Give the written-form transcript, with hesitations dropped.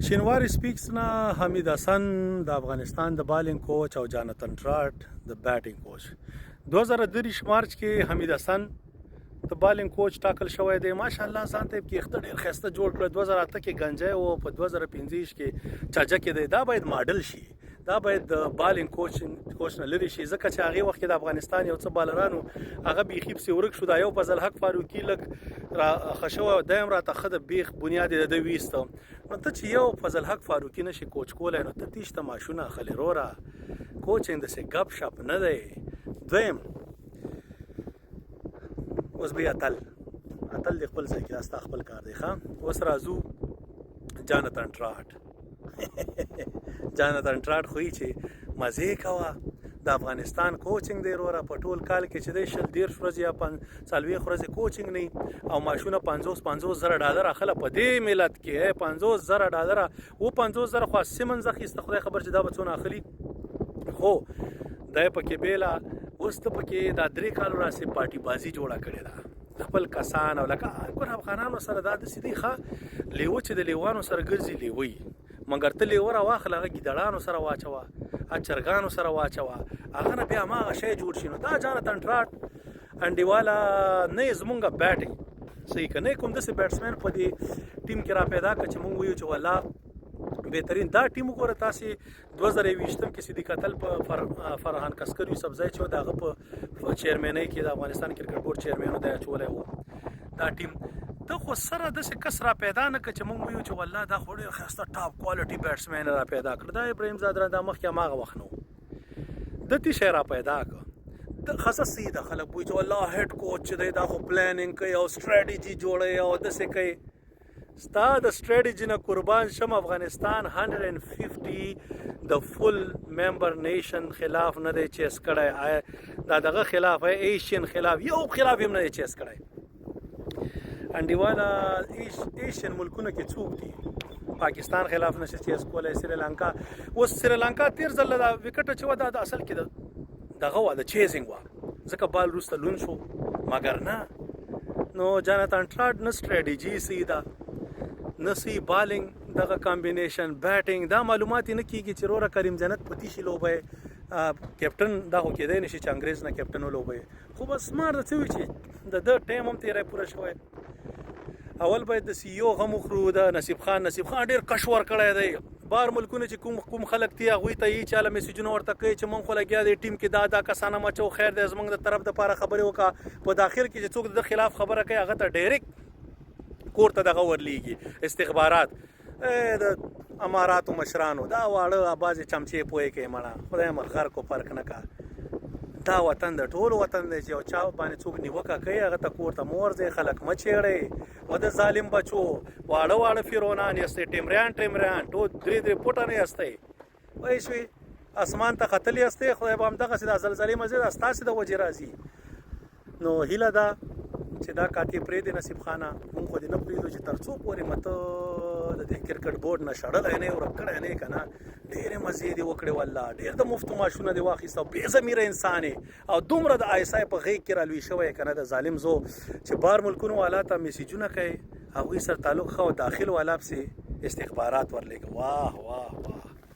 شینواری سپیکس نه حمید حسن د افغانستان د بالینګ کوچ او جانتن ټراټ د بیټینګ کوچ 2023 مارچ کې حمید حسن د بالینګ کوچ ټاکل شوی دی. ماشاءالله ځان ته کې اخته ډیر خسته جوړ کړ. 2008 کې گنجای او په 2015 کې چاجه کې دی. دا باید ماډل شي، دا باید د بالینګ کوچ نه لري شي، ځکه چې هغه وخت کې د افغانستان یو څه بالرانو هغه بيخي په ورک شو. دا یو فضل حق فاروقي لګ را خشو دایم را تخد بیخ بنیاد د ویستو. نو ته چې یو فضل حق فاروقي نشي کوچ کولای، نو ته تیشته ماشونه خلی رورا کوچینګ د سه غب شپ نه دی. دویم اوس بیا اتل د خپل ځای کې راستا خپل کار دی. ښه اوس راځو جانتن ټراټ. جانتن ټراټ خو چې مزه کوا د افغانستان کوچینګ دی رورا په ټول کال کې چې د شل ډیر ورځې یا 40 ورځې کوچینګ نه او ماشونه 50 زره ډالر اخله په دې ملت کې 50 زره ډالر او 50 زره خو سیمن زخیسته خدای خبر چې دا بچونه اخلي. خو دای پکې بیلا اوس ته پکې دا درې کال راسي پارټي بازی جوړه کړې ده خپل کسان او لکه ګور افغانانو سره دا د سیدی ښه لیو چې د لیوانو سره ګرځي لیوي مګر ته لیور واخله هغه ګیدړانو سره واچوه اچرګانو سره واچوه هغه نه بیا ما شی جوړ شي. نو دا جانتن ټراټ انډیوالا نه زمونږه بیټینګ صحیح کنه کوم دسه بیټسمن په دې ټیم کې را پیدا کړ چې مونږ ویو چې والله بهترین دا ټیم وګوره. تاسو 2020 کې سیدی قتل په فرحان کسکری سبزای چې داغه په چیرمنۍ کې د افغانستان کرکټ بورډ چیرمن دی چولې وو دا ټیم ته خو سره د څه کسره پیدا نه کړ چې مونږ ویو چې والله دا خو ډېر خسته ټاپ کوالټي بیټسمن را پیدا کړ. دا ابراهیم زادرا د مخ کې ماغه وښنو د تی شهرا پیدا کړ د خاصه سیده خلک وایي چې والله هډ کوچ دی دا خو پلانینګ کوي او سټریټجی جوړي او د څه کوي. ستا د سټریټجی نه قربان شم افغانستان 150 د فل ممبر نیشن خلاف نه دی چیس کړی، دا دغه خلاف ایشین خلاف یو خلاف هم نه دی چیس کړی. انډیوالا ایشین ملکونه کې څوک دي پاکستان خلاف نشي چیس کولای. سریلانکا اوس سریلانکا تیر ځل دا وکټ چې ودا د اصل کې دغه وا د چیزینګ وا ځکه بال روسته لون شو مګر نه. نو جانتن ټراټ نه سټریټجی سیدا نسی بالینګ دغه کمبینیشن بیټینګ دا معلومات نه کیږي چې رورا کریم جنت پتی شي لوبه کیپټن دا خو کېدای نشي چې انګريز نه کیپټن ولوبه. خو بس مار د څه وی چې د ټیم هم تیرې پوره شوی. اول باید د سی او غمو خرو د نصیب خان ډیر کشور کړی دی. بار ملکونه چې کوم خلک تی هغه ته یې چاله میسجونه ورته کوي چې مونږ خو لګیا دی ټیم کې دا کسانه مچو خیر د زمنګ د طرف د پاره خبرې وکا په داخل کې چې څوک د خلاف خبره کوي هغه ته ډایرکټ کور ته دغه ورلیږي استخبارات د اماراتو مشرانو دا واړه اباز چمچې پوي کوي مړه خدای مرخر کو فرق نه کا. دا وطن د ټول وطن دی چې چا باندې څوک نیوکه کوي هغه ته کور ته مورځي خلک مچېړي و د ظالم بچو واړه فیرونان یسته ټیمریان ټول درې پټه نه یسته وای شوي اسمان ته قتل یسته خدای به هم دغه سید زلزلې مزید استاسي د وجه راځي. نو هیله دا چې دا کاتی پرې د نصیب خانه مونږ خو دې نه پریدو چې ترڅو پورې مته د کرکټ بورډ نه شړل نه ورکړ نه کنه ډېر مزه دی وکړي والله ډېر د مفت ماشونه دی واخیسته بې ضمیر انسان او دومره د آیسای په غیږ کې رالوي شوی کنه د ظالم زو چې بار ملکونو والا ته میسجونه کوي هغوی سره تعلق خو داخل والا سي استخبارات ورلګي. واه واه